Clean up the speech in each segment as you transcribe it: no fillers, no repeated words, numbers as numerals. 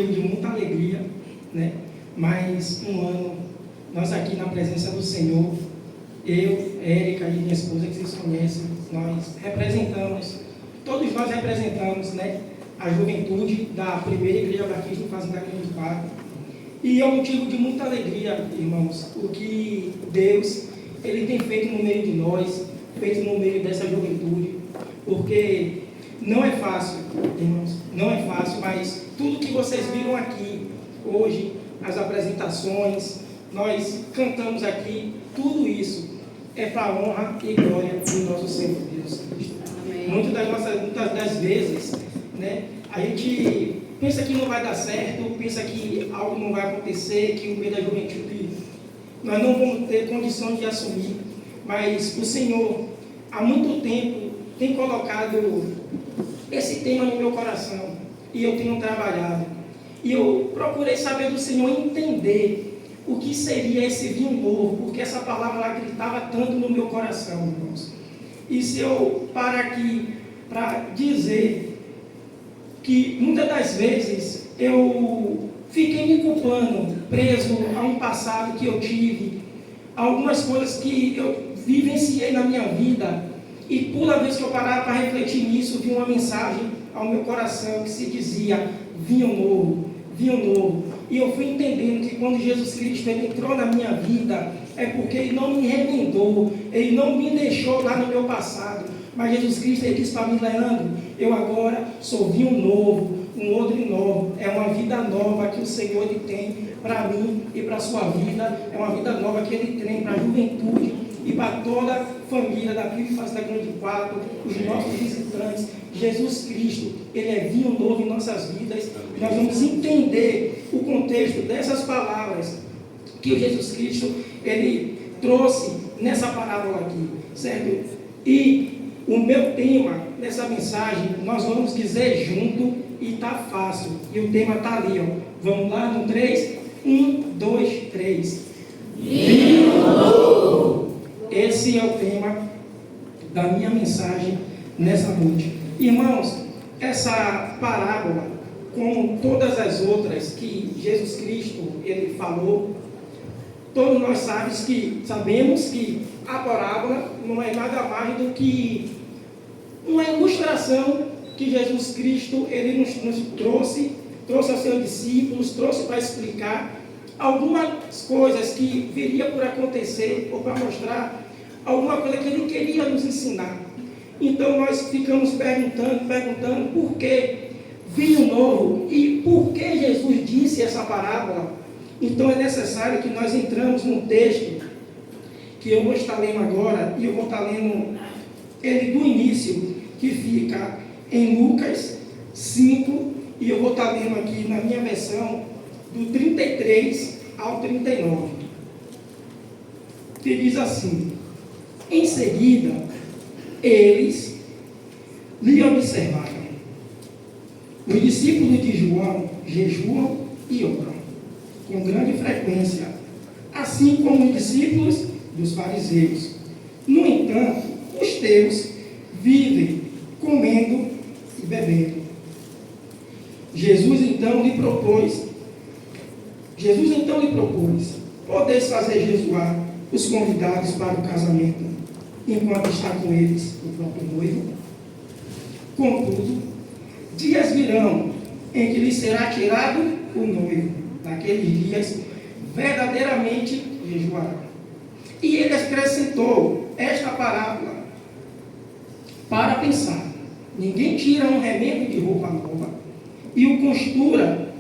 motivo de muita alegria, né? Mais um ano, nós aqui na presença do Senhor, eu, Érica e minha esposa, que vocês conhecem, todos nós representamos, né, a juventude da primeira igreja batista em Fazenda Grande do Parque. E é um motivo de muita alegria, irmãos, o que Deus Ele tem feito no meio de nós, feito no meio dessa juventude, porque não é fácil, irmãos, não é fácil, mas tudo que vocês viram aqui hoje, as apresentações, nós cantamos aqui, tudo isso é para a honra e glória do nosso Senhor Deus Cristo. Muitas das vezes, né, a gente pensa que não vai dar certo, pensa que algo não vai acontecer, que o meio da juventude nós não vamos ter condição de assumir, mas o Senhor, há muito tempo, tem colocado esse tema no meu coração, e eu tenho trabalhado, e eu procurei saber do Senhor, entender o que seria esse vinho novo, porque essa palavra ela gritava tanto no meu coração, irmãos. E se eu parar aqui para dizer que muitas das vezes eu fiquei me culpando, preso a um passado que eu tive, algumas coisas que eu vivenciei na minha vida, e toda vez que eu parava para refletir nisso, vinha uma mensagem ao meu coração que se dizia: vinho novo, vinho novo. E eu fui entendendo que quando Jesus Cristo ele entrou na minha vida, é porque Ele não me remendou, Ele não me deixou lá no meu passado, mas Jesus Cristo ele disse para mim: Leandro, eu agora sou vinho novo, um odre novo, é uma vida nova que o Senhor ele tem para mim e para a sua vida, é uma vida nova que Ele tem para a juventude e para toda a família da Fazenda Grande 4, os nossos visitantes. Jesus Cristo, Ele é vinho novo em nossas vidas. Nós vamos entender o contexto dessas palavras que o Jesus Cristo, Ele trouxe nessa parábola aqui, certo? E o meu tema nessa mensagem, nós vamos dizer junto, e tá fácil, e o tema tá ali, ó. Vamos lá no 3? 1, 2, 3. Vinho novo! Esse é o tema da minha mensagem nessa noite. Irmãos, essa parábola, como todas as outras que Jesus Cristo ele falou, todos nós sabemos que a parábola não é nada mais do que uma ilustração que Jesus Cristo ele nos trouxe aos seus discípulos, trouxe para explicar algumas coisas que viria por acontecer, ou para mostrar alguma coisa que Ele queria nos ensinar. Então nós ficamos perguntando por que vinho novo e por que Jesus disse essa parábola. Então é necessário que nós entramos num texto que eu vou estar lendo agora, e eu vou estar lendo ele do início, que fica em Lucas 5, e eu vou estar lendo aqui na minha versão do 33 ao 39, que diz assim: em seguida, eles lhe observaram. Os discípulos de João jejuam e oram com grande frequência, assim como os discípulos dos fariseus. No entanto, os teus vivem comendo e bebendo. Jesus então lhe propôs: podeis fazer jejuar os convidados para o casamento, enquanto está com eles o próprio noivo? Contudo, dias virão em que lhe será tirado o noivo. Naqueles dias, verdadeiramente jejuarão. E ele acrescentou esta parábola para pensar: ninguém tira um remendo de roupa nova e o costura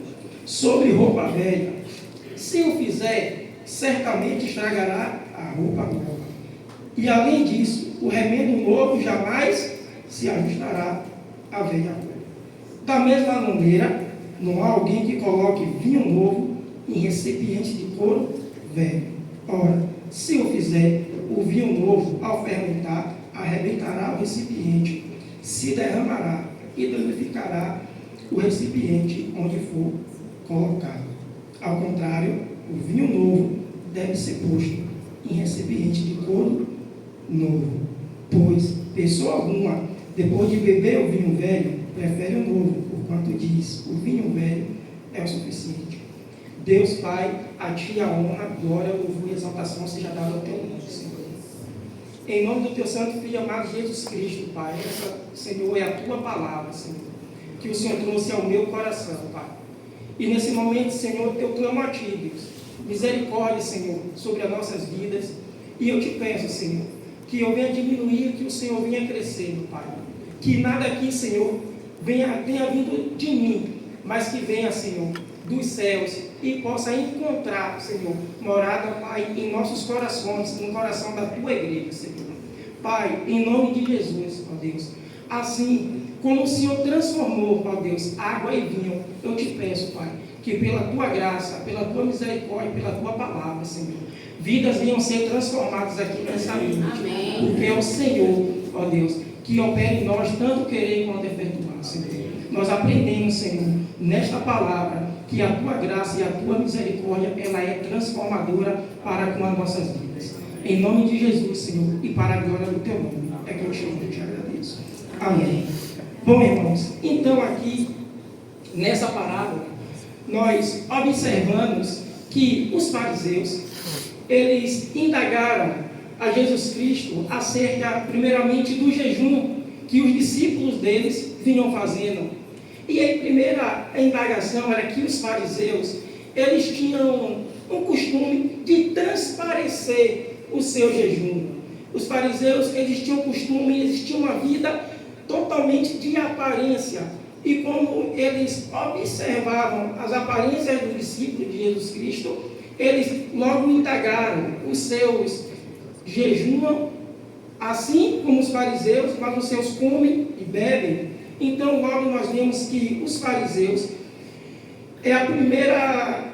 sobre roupa velha. Se o fizer, certamente estragará a roupa nova. E além disso, o remendo novo jamais se ajustará à velha roupa. Da mesma maneira, não há alguém que coloque vinho novo em recipiente de couro velho. Ora, se o fizer, o vinho novo, ao fermentar, arrebentará o recipiente, se derramará e danificará o recipiente onde for colocado. Ao contrário, o vinho novo deve ser posto em recipiente de couro novo, pois pessoa alguma, depois de beber o vinho velho, prefere o novo, porquanto diz: o vinho velho é o suficiente. Deus Pai, a Ti a honra, glória, louvor e exaltação seja dada ao Teu nome, Senhor. Em nome do Teu Santo Filho amado Jesus Cristo, Pai, essa, Senhor, é a Tua palavra, Senhor, que o Senhor trouxe ao meu coração, Pai. E nesse momento, Senhor, eu clamo a Ti, Deus, misericórdia, Senhor, sobre as nossas vidas. E eu te peço, Senhor, que eu venha diminuir, que o Senhor venha crescendo, Pai. Que nada aqui, Senhor, tenha vindo de mim, mas que venha, Senhor, dos céus e possa encontrar, Senhor, morada, Pai, em nossos corações, no coração da Tua igreja, Senhor. Pai, em nome de Jesus, ó Deus, assim como o Senhor transformou, ó Deus, água e vinho, eu te peço, Pai, que pela Tua graça, pela Tua misericórdia, pela Tua palavra, Senhor, vidas venham ser transformadas aqui nessa noite, porque é o Senhor, ó Deus, que opera em nós tanto querer quanto efetuar, Senhor. Nós aprendemos, Senhor, nesta palavra, que a Tua graça e a Tua misericórdia, ela é transformadora para com as nossas vidas. Em nome de Jesus, Senhor, e para a glória do Teu nome, é que eu te amo e te agradeço. Amém. Bom, irmãos, então aqui, nessa parábola, nós observamos que os fariseus, eles indagaram a Jesus Cristo acerca, primeiramente, do jejum que os discípulos deles vinham fazendo. E a primeira indagação era que os fariseus, eles tinham um costume de transparecer o seu jejum. Os fariseus, eles tinham costume, eles tinham uma vida totalmente de aparência. E como eles observavam as aparências dos discípulos de Jesus Cristo, eles logo indagaram os seus jejumam, assim como os fariseus, mas os seus comem e bebem. Então, logo nós vemos que os fariseus é a primeira,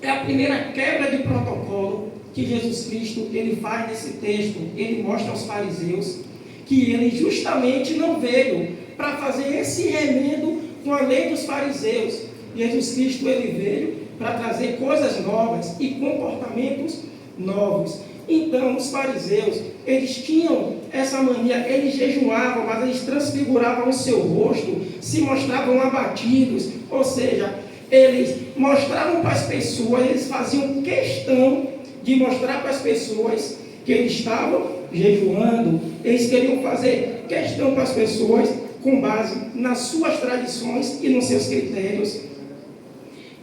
é a primeira quebra de protocolo que Jesus Cristo ele faz nesse texto. Ele mostra aos fariseus que ele justamente não veio para fazer esse remendo com a lei dos fariseus. Jesus Cristo ele veio para trazer coisas novas e comportamentos novos. Então, os fariseus, eles tinham essa mania, eles jejuavam, mas eles transfiguravam o seu rosto, se mostravam abatidos, ou seja, eles mostravam para as pessoas, eles faziam questão de mostrar para as pessoas que eles estavam jejuando, eles queriam fazer questão para as pessoas, com base nas suas tradições e nos seus critérios,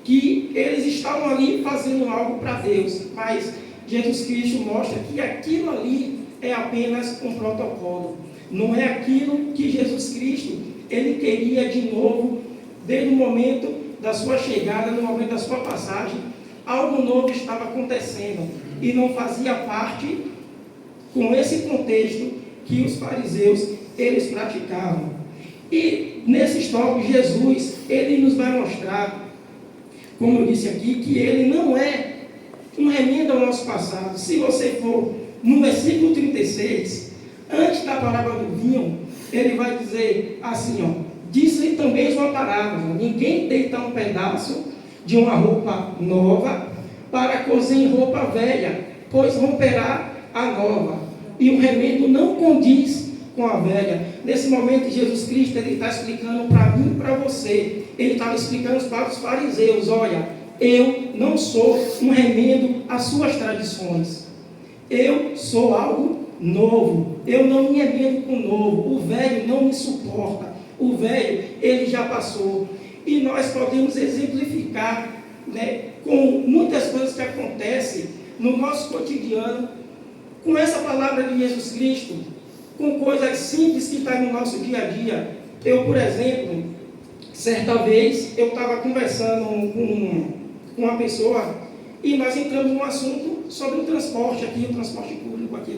que eles estavam ali fazendo algo para Deus, mas Jesus Cristo mostra que aquilo ali é apenas um protocolo, não é aquilo que Jesus Cristo ele queria de novo, desde o momento da sua chegada, no momento da sua passagem, algo novo estava acontecendo e não fazia parte com esse contexto que os fariseus eles praticavam. E nesses tópicos Jesus ele nos vai mostrar, como eu disse aqui, que ele não é um remendo ao nosso passado. Se você for no versículo 36, antes da palavra do vinho, ele vai dizer assim, ó, disse também uma parábola: ninguém deita um pedaço de uma roupa nova para cozer em roupa velha, pois romperá a nova, e o remendo não condiz com a velha. Nesse momento, Jesus Cristo ele está explicando para mim e para você. Ele estava explicando para os fariseus: olha, eu não sou um remendo às suas tradições. Eu sou algo novo. Eu não me remendo com o novo. O velho não me suporta. O velho, ele já passou. E nós podemos exemplificar, né, com muitas coisas que acontecem no nosso cotidiano, com essa palavra de Jesus Cristo, com coisas simples que estão no nosso dia a dia. Eu, por exemplo, certa vez, eu estava conversando com uma pessoa e nós entramos num assunto sobre o transporte aqui, o transporte público aqui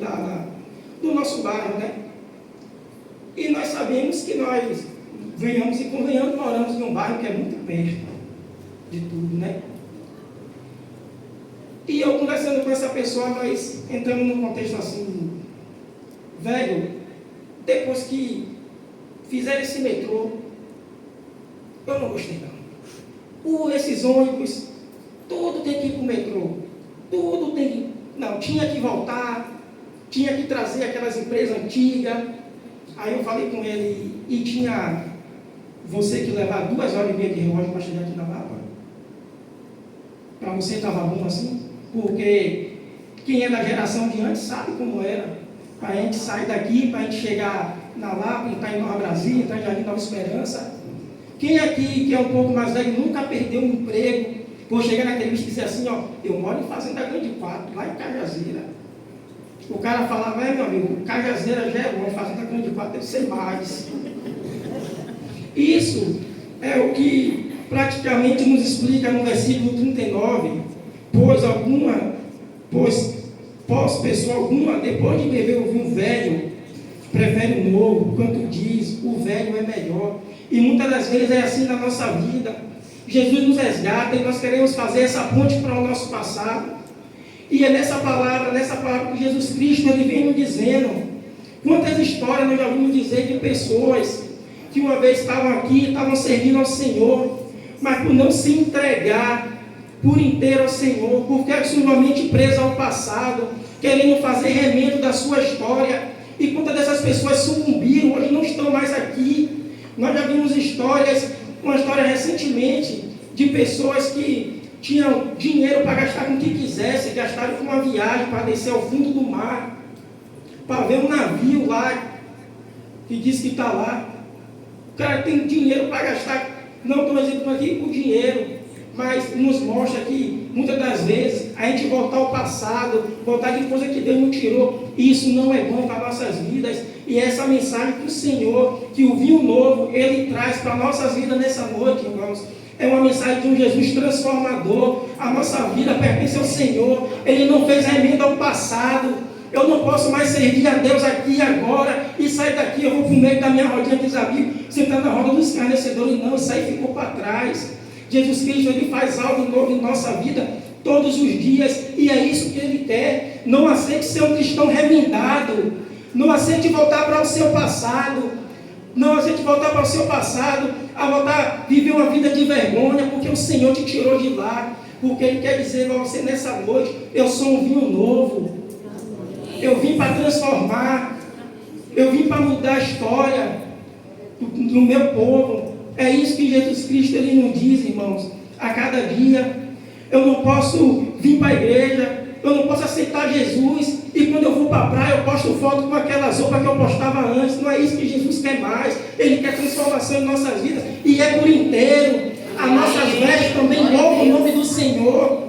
do nosso bairro, né? E nós sabemos que nós, venhamos e convenhamos, moramos em um bairro que é muito perto de tudo, né? E eu conversando com essa pessoa, nós entramos num contexto assim: velho, depois que fizeram esse metrô, eu não gostei não. Esses ônibus, tudo tem que ir para o metrô, tudo tem que... Não, tinha que voltar, tinha que trazer aquelas empresas antigas. Aí eu falei com ele, e tinha você que levar 2h30 de relógio para chegar aqui na Lapa? Para você estava bom assim? Porque quem é da geração de antes sabe como era. Para a gente sair daqui, para a gente chegar na Lapa, entrar em Nova Brasília, entrar em Jardim Nova Esperança. Quem aqui, que é um pouco mais velho, nunca perdeu um emprego, por chegar na entrevista e dizer assim, ó, eu moro em Fazenda Grande 4, lá em Cajazeira. O cara falava, meu amigo, Cajazeira já é bom, Fazenda Grande 4 deve ser mais. Isso é o que praticamente nos explica no versículo 39, pois pessoa alguma, depois de beber o vinho velho, prefere o novo, quanto diz, o velho é melhor. E muitas das vezes é assim na nossa vida. Jesus nos resgata e nós queremos fazer essa ponte para o nosso passado. E é nessa palavra que Jesus Cristo ele vem nos dizendo. Quantas histórias nós já ouvimos dizer de pessoas que uma vez estavam aqui, estavam servindo ao Senhor, mas por não se entregar por inteiro ao Senhor, por ficar absolutamente preso ao passado, querendo fazer remendo da sua história. E quantas dessas pessoas sucumbiram, hoje não estão mais aqui. Nós já vimos uma história recentemente de pessoas que tinham dinheiro para gastar com o que quisesse, gastaram com uma viagem para descer ao fundo do mar, para ver um navio lá, que diz que está lá. O cara tem dinheiro para gastar, não estou exemplo aqui o dinheiro, mas nos mostra que muitas das vezes a gente voltar ao passado, voltar de coisa que Deus não tirou, isso não é bom para nossas vidas. E essa mensagem que o Senhor, que o vinho novo, Ele traz para nossas vidas nessa noite, irmãos. É uma mensagem de um Jesus transformador. A nossa vida pertence ao Senhor. Ele não fez remenda ao passado. Eu não posso mais servir a Deus aqui e agora e sair daqui, eu vou para o meio da minha rodinha dos amigos, sentar na roda dos escarnecedores. Não, isso aí ficou para trás. Jesus Cristo, Ele faz algo novo em nossa vida todos os dias, e é isso que Ele quer. Não aceite ser um cristão remendado. Não aceite voltar para o seu passado. Não aceite voltar para o seu passado, a voltar a viver uma vida de vergonha, porque o Senhor te tirou de lá. Porque Ele quer dizer a você nessa noite, eu sou um vinho novo. Eu vim para transformar. Eu vim para mudar a história do meu povo. É isso que Jesus Cristo Ele nos diz, irmãos. A cada dia, eu não posso vir para a igreja, eu não posso aceitar Jesus, e quando eu vou para a praia, eu posto foto com aquelas roupas que eu postava antes. Não é isso que Jesus quer mais. Ele quer transformação em nossas vidas, e é por inteiro. As nossas vestes também louvam o nome do Senhor.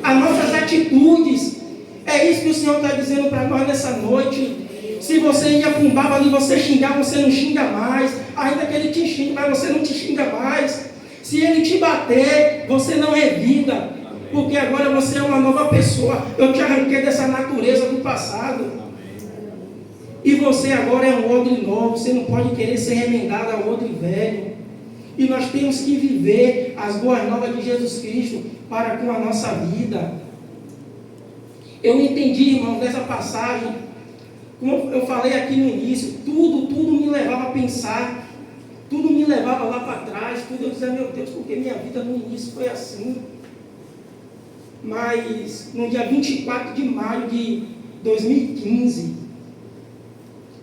As nossas atitudes. É isso que o Senhor está dizendo para nós nessa noite. Se você ia para um bar ali, você xingar, você não xinga mais. Ainda que Ele te xingue, mas você não te xinga mais. Se Ele te bater, você não revida. Porque agora você é uma nova pessoa. Eu te arranquei dessa natureza do passado. E você agora é um odre novo. Você não pode querer ser remendado ao odre velho. E nós temos que viver as boas novas de Jesus Cristo para com a nossa vida. Eu entendi, irmão, dessa passagem. Como eu falei aqui no início, tudo me levava a pensar. Tudo me levava lá para trás. Tudo eu dizia, meu Deus, porque minha vida no início foi assim. Mas no dia 24 de maio de 2015,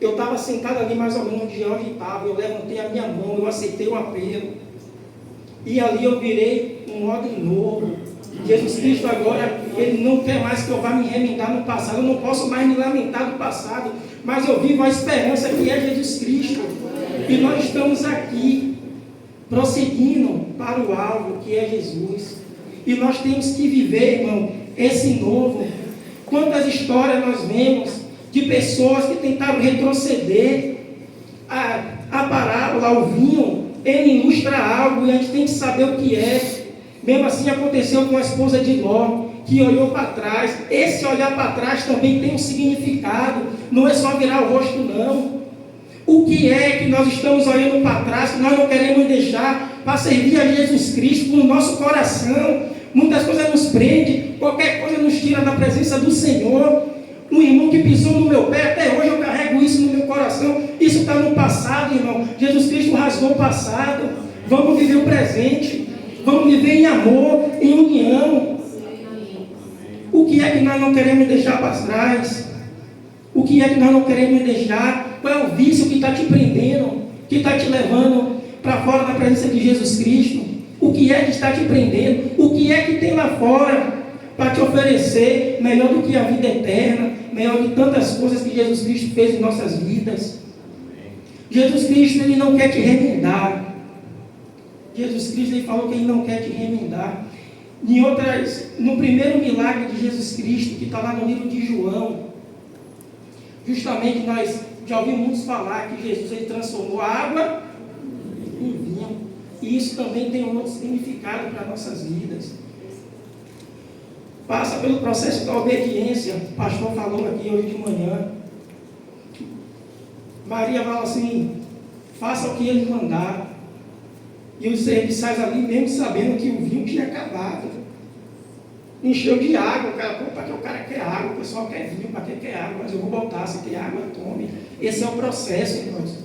eu estava sentado ali mais ou menos onde George estava, eu levantei a minha mão, eu aceitei o apelo, e ali eu virei um odre novo. Jesus Cristo agora, Ele não quer mais que eu vá me remendar no passado, eu não posso mais me lamentar do passado, mas eu vivo a esperança que é Jesus Cristo, e nós estamos aqui, prosseguindo para o alvo que é Jesus. E nós temos que viver, irmão, esse novo. Quantas histórias nós vemos de pessoas que tentaram retroceder. A parábola, o vinho, ele ilustra algo e a gente tem que saber o que é. Mesmo assim aconteceu com a esposa de Ló, que olhou para trás. Esse olhar para trás também tem um significado. Não é só virar o rosto, não. O que é que nós estamos olhando para trás, que nós não queremos deixar para servir a Jesus Cristo no nosso coração? Muitas coisas nos prendem, qualquer coisa nos tira da presença do Senhor. Um irmão que pisou no meu pé, até hoje eu carrego isso no meu coração. Isso está no passado, irmão. Jesus Cristo rasgou o passado. Vamos viver o presente. Vamos viver em amor, em união. O que é que nós não queremos deixar para trás? O que é que nós não queremos deixar? Qual é o vício que está te prendendo? Que está te levando para fora da presença de Jesus Cristo? O que é que está te prendendo? O que é que tem lá fora para te oferecer melhor do que a vida eterna, melhor de tantas coisas que Jesus Cristo fez em nossas vidas? Jesus Cristo, Ele não quer te remendar. Jesus Cristo, Ele falou que Ele não quer te remendar. No primeiro milagre de Jesus Cristo, que está lá no livro de João, justamente nós já ouvimos muitos falar que Jesus Ele transformou a água em vinho. E isso também tem um outro significado para nossas vidas. Passa pelo processo da obediência. O pastor falou aqui hoje de manhã. Maria fala assim: faça o que ele mandar. E os serviçais ali, mesmo sabendo que o vinho tinha acabado, encheu de água. O cara, para que o cara quer água? O pessoal quer vinho, para que quer água? Mas eu vou botar, se quer água, tome. Esse é o processo, irmãos.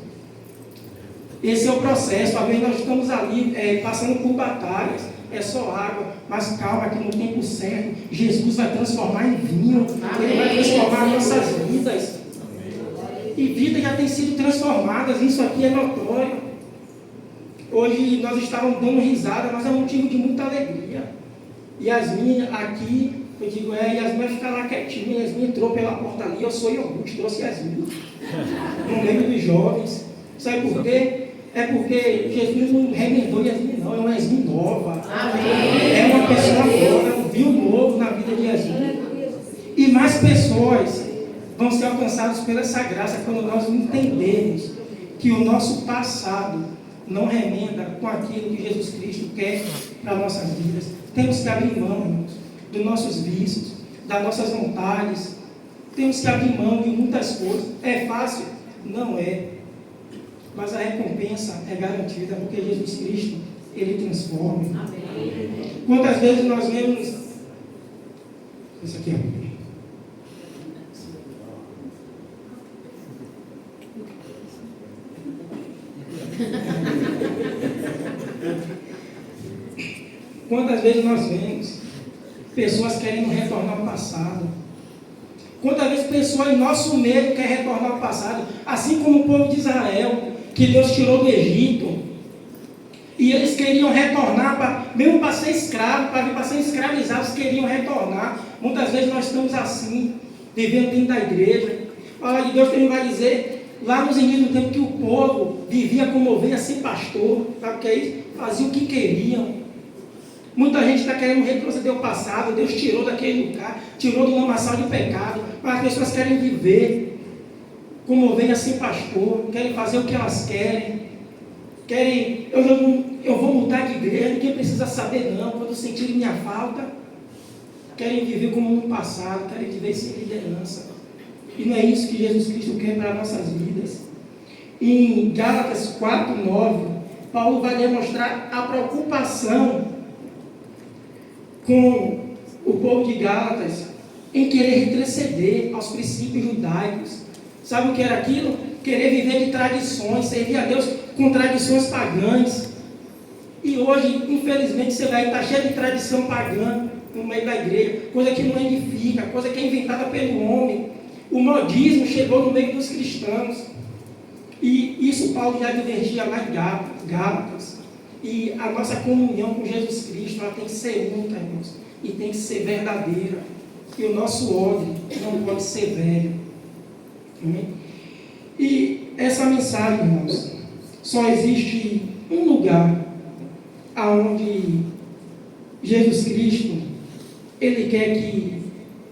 Esse é o processo. Às vezes nós estamos ali passando por batalhas. É só água, mas calma que no tempo certo Jesus vai transformar em vinho. Ele vai transformar nossas vidas. E vidas já têm sido transformadas. Isso aqui é notório. Hoje nós estávamos dando risada, mas é um motivo de muita alegria. Yasmin aqui, eu digo, Yasmin vai ficar lá quietinha. Yasmin entrou pela porta ali, eu sou iogurte, trouxe Yasmin no meio dos jovens. Sabe por quê? É porque Jesus não remendou Yasmin, não, é uma Yasmin nova. Amém. É uma pessoa nova, é um vinho novo na vida de Yasmin. E mais pessoas vão ser alcançadas por essa graça quando nós entendermos que o nosso passado não remenda com aquilo que Jesus Cristo quer para nossas vidas. Temos que abrir mão, irmãos, dos nossos vícios, das nossas vontades. Temos que abrir mão de muitas coisas. É fácil? Não é. Mas a recompensa é garantida, porque Jesus Cristo, Ele transforma. Amém. Quantas vezes nós vemos... Isso aqui é... Quantas vezes nós vemos pessoas querendo retornar ao passado? Quantas vezes pessoas em nosso meio querem retornar ao passado? Assim como o povo de Israel, que Deus tirou do Egito, e eles queriam retornar, mesmo para ser escravo, para ser escravizados, queriam retornar. Muitas vezes nós estamos assim, vivendo dentro da igreja. A palavra de Deus também vai dizer, lá nos inícios do tempo, que o povo vivia como ovelha sem pastor, sabe o que é isso? Fazia o que queriam. Muita gente está querendo retroceder ao passado. Deus tirou daquele lugar, tirou do lamaçal de pecado, mas as pessoas querem viver como ovelha sem pastor, querem fazer o que elas querem, eu vou mudar de igreja, ninguém precisa saber não, quando sentirem minha falta, querem viver como no passado, querem viver sem liderança. E não é isso que Jesus Cristo quer para nossas vidas. Em Gálatas 4:9, Paulo vai demonstrar a preocupação com o povo de Gálatas em querer retroceder aos princípios judaicos. Sabe o que era aquilo? Querer viver de tradições, servir a Deus com tradições pagãs. E hoje, infelizmente, você vai estar cheio de tradição pagã no meio da igreja, coisa que não edifica, coisa que é inventada pelo homem. O modismo chegou no meio dos cristãos. E isso Paulo já divergia lá em Gálatas. E a nossa comunhão com Jesus Cristo, ela tem que ser única, irmãos, e tem que ser verdadeira. E o nosso ódio não pode ser velho. Amém? E essa mensagem, irmãos, só existe um lugar aonde Jesus Cristo, Ele quer que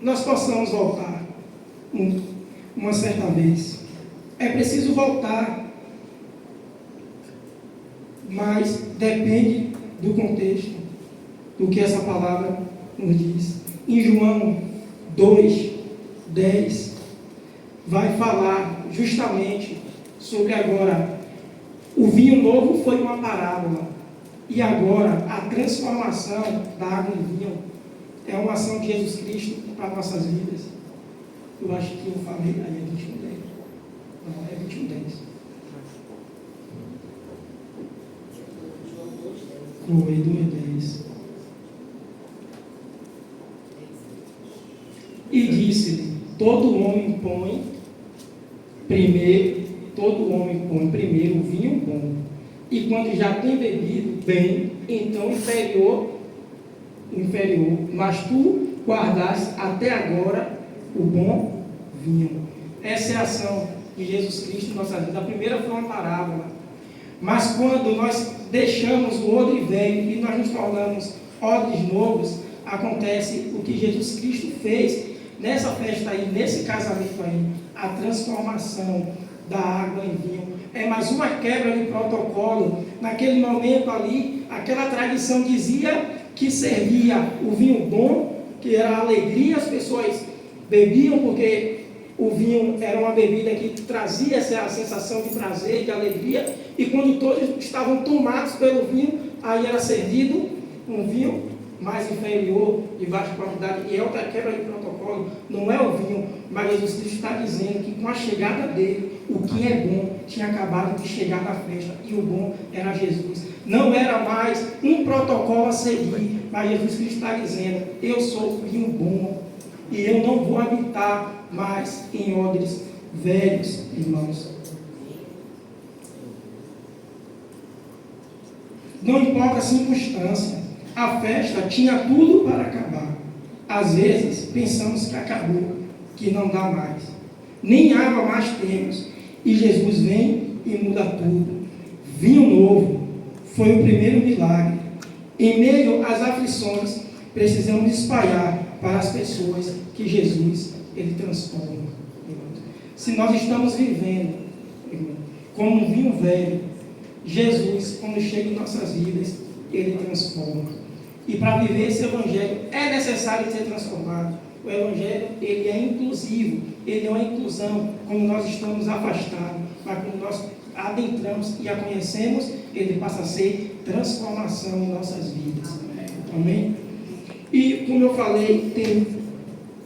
nós possamos voltar uma certa vez. É preciso voltar, mas depende do contexto, do que essa palavra nos diz. Em João 2:10, vai falar justamente sobre agora, o vinho novo foi uma parábola, e agora a transformação da água em vinho é uma ação de Jesus Cristo para nossas vidas. Eu acho que eu falei, aí é 21:10. Não, é 21:10. Foi 2:10. E disse-lhe, todo homem põe primeiro o vinho bom, E quando já tem bebido bem, então inferior, mas tu guardaste até agora o bom vinho. Essa é a ação de Jesus Cristo em nossa vida. A primeira foi uma parábola. Mas quando nós deixamos o odre velho e nós nos tornamos odres novos, acontece o que Jesus Cristo fez nessa festa aí, nesse casamento aí, a transformação da água em vinho. É mais uma quebra de protocolo. Naquele momento ali, aquela tradição dizia que servia o vinho bom, que era a alegria, as pessoas bebiam porque o vinho era uma bebida que trazia essa sensação de prazer, de alegria, e quando todos estavam tomados pelo vinho, aí era servido um vinho mais inferior, de baixa qualidade, e é outra quebra de protocolo. Não é o vinho, mas Jesus Cristo está dizendo que com a chegada dele, o que é bom tinha acabado de chegar na festa, e o bom era Jesus. Não era mais um protocolo a seguir, mas Jesus Cristo está dizendo: eu sou o vinho bom, e eu não vou habitar mais em odres velhos, irmãos. Não importa a circunstância, a festa tinha tudo para acabar. Às vezes pensamos que acabou, que não dá mais, nem água mais temos, e Jesus vem e muda tudo. Vinho novo foi o primeiro milagre. Em meio às aflições, precisamos espalhar para as pessoas que Jesus, ele transforma. Se nós estamos vivendo como um vinho velho, Jesus, quando chega em nossas vidas, ele transforma. E para viver esse evangelho é necessário ser transformado. O evangelho, ele é inclusivo, ele é uma inclusão quando nós estamos afastados, mas quando nós adentramos e a conhecemos, ele passa a ser transformação em nossas vidas. Amém? E como eu falei, tem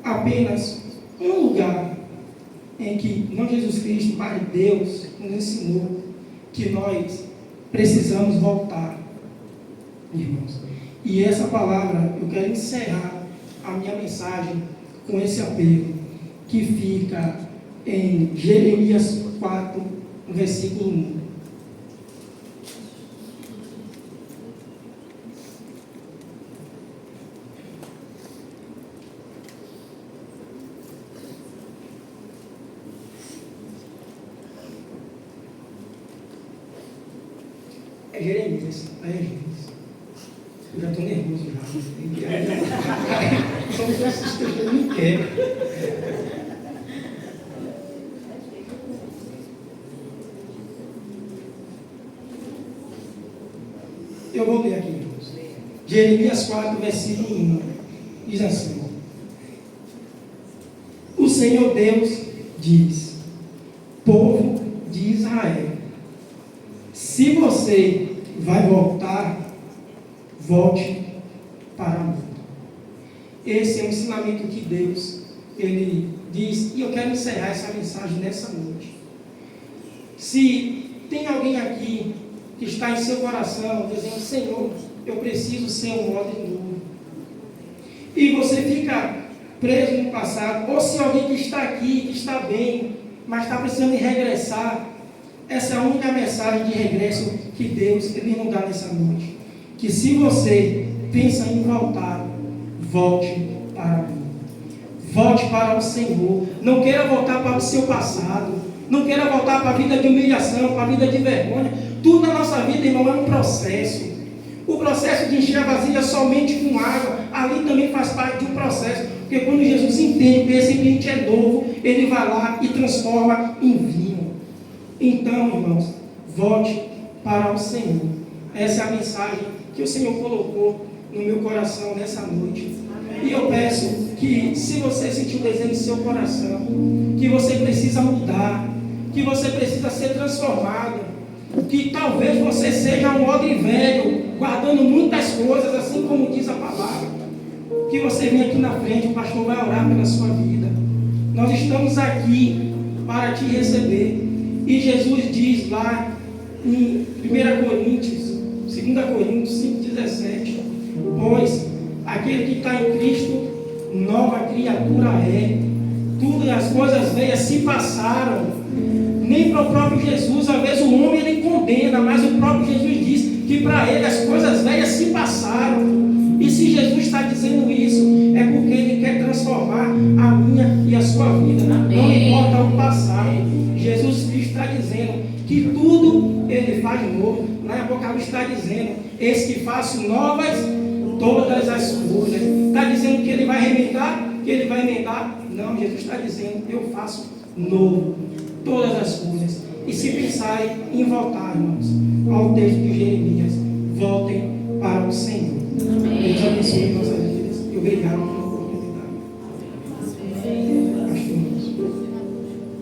apenas um lugar em que não Jesus Cristo, mas Deus nos ensinou que nós precisamos voltar, irmãos. E essa palavra, eu quero encerrar a minha mensagem com esse apelo, que fica em Jeremias 4, versículo 1. É Jeremias, eu já estou nervoso já. São os textos que eu não quero. Eu vou ler aqui, irmãos. Jeremias 4, versículo 1. Diz assim: o Senhor Deus diz: povo de Israel, se você vai voltar, volte para mim. Esse é o ensinamento que Deus, ele diz, e eu quero encerrar essa mensagem nessa noite. Se tem alguém aqui que está em seu coração dizendo: Senhor, eu preciso ser um odre novo, e você fica preso no passado, ou se alguém que está aqui, que está bem, mas está precisando de regressar, essa é a única mensagem de regresso que Deus ele nos dá nessa noite. Que se você pensa em voltar, volte para mim. Volte para o Senhor. Não queira voltar para o seu passado. Não queira voltar para a vida de humilhação, para a vida de vergonha. Tudo na nossa vida, irmão, é um processo. O processo de encher a vasilha somente com água, ali também faz parte de um processo. Porque quando Jesus entende que esse ambiente é novo, ele vai lá e transforma em vinho. Então, irmãos, volte para o Senhor. Essa é a mensagem que o Senhor colocou no meu coração nessa noite. Amém. E eu peço que, se você sentir o desejo em seu coração, que você precisa mudar, que você precisa ser transformado, que talvez você seja um odre velho, guardando muitas coisas, assim como diz a palavra, que você venha aqui na frente, o pastor vai orar pela sua vida. Nós estamos aqui para te receber. E Jesus diz lá em 1 Coríntios, 2 Coríntios 5,17: pois aquele que está em Cristo, nova criatura é. Tudo as coisas velhas se passaram, nem para o próprio Jesus. Às vezes o homem ele condena, mas o próprio Jesus diz que para ele as coisas velhas se passaram. E se Jesus está dizendo isso, é porque ele quer transformar a minha e a sua vida. Não importa o passado. Jesus Cristo está dizendo que tudo ele faz novo. Na Apocalipse está dizendo: eis que faço novas todas as coisas. Está dizendo que ele vai remendar, que ele vai emendar. Não, Jesus está dizendo: eu faço novo todas as coisas. E se pensarem em voltar, irmãos, ao texto de Jeremias, voltem para o Senhor. Deus abençoe nossas vidas. E obrigado.